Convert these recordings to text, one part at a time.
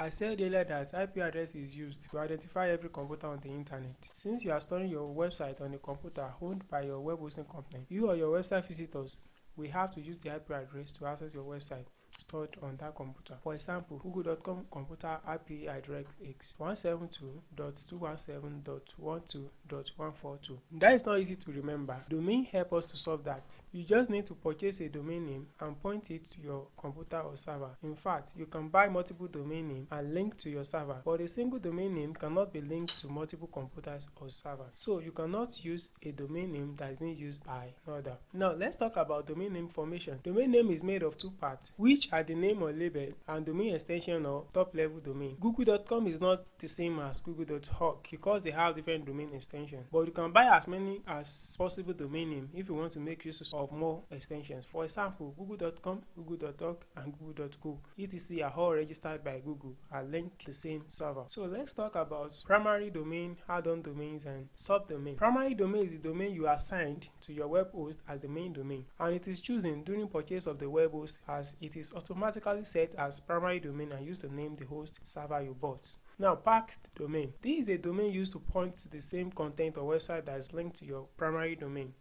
I said earlier that IP address is used to identify every computer on the internet. Since you are storing your website on a computer owned by your web hosting company, you or your website visitors will have to use the IP address to access your website stored on that computer. For example, google.com computer IP address is 172.217.12.142. That is not easy to remember. Domain help us to solve that. You just need to purchase a domain name and point it to your computer or server. In fact, you can buy multiple domain names and link to your server, but a single domain name cannot be linked to multiple computers or servers. So you cannot use a domain name that is being used by another. Now let's talk about domain name formation. Domain name is made of two parts, which are the name or label and domain extension or top level domain. Google.com is not the same as google.org because they have different domain extensions, but you can buy as many as possible domain name if you want to make use of more extensions. For example, google.com, google.org and google.co etc are all registered by Google and linked to the same server. So let's talk about primary domain, add-on domains and subdomain. Primary domain is the domain you assigned to your web host as the main domain, and it is chosen during purchase of the web host as it is automatically set as primary domain and used to name the host server you bought. Now, packed domain. This is a domain used to point to the same content or website that is linked to your primary domain.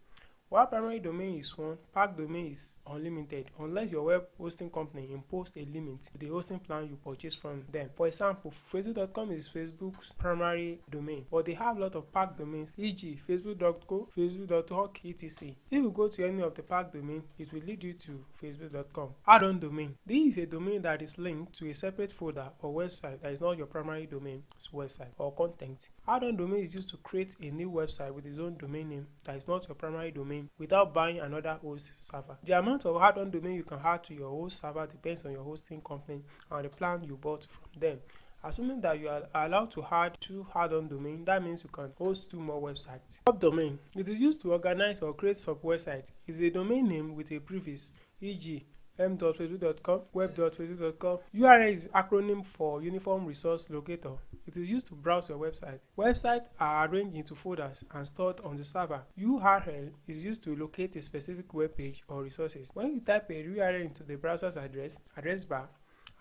While primary domain is one, packed domain is unlimited unless your web hosting company imposes a limit to the hosting plan you purchase from them. For example, facebook.com is Facebook's primary domain, but they have a lot of packed domains, e.g. facebook.co, facebook.org, etc. If you go to any of the packed domain, it will lead you to facebook.com. Add-on domain. This is a domain that is linked to a separate folder or website that is not your primary domain's website or content. Add-on domain is used to create a new website with its own domain name that is not your primary domain without buying another host server. The amount of add-on domain you can add to your host server depends on your hosting company and the plan you bought from them. Assuming that you are allowed to add 2 add-on domain, that means you can host 2 more websites. Subdomain. It is used to organize or create sub-websites. It is a domain name with a preface, e.g. m.facebook.com, web.facebook.com. URL is acronym for Uniform Resource Locator. It is used to browse your website. Websites are arranged into folders and stored on the server. URL is used to locate a specific web page or resources. When you type a URL into the browser's address bar,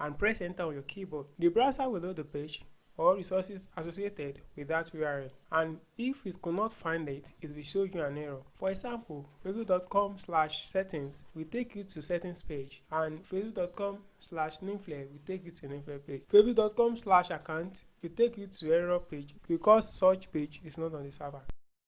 and press enter on your keyboard, the browser will load the page or resources associated with that URL, and if it could not find it, it will show you an error. For example, facebook.com/settings will take you to settings page, and facebook.com/nameflare will take you to nameflare page. facebook.com/account will take you to error page because such page is not on the server.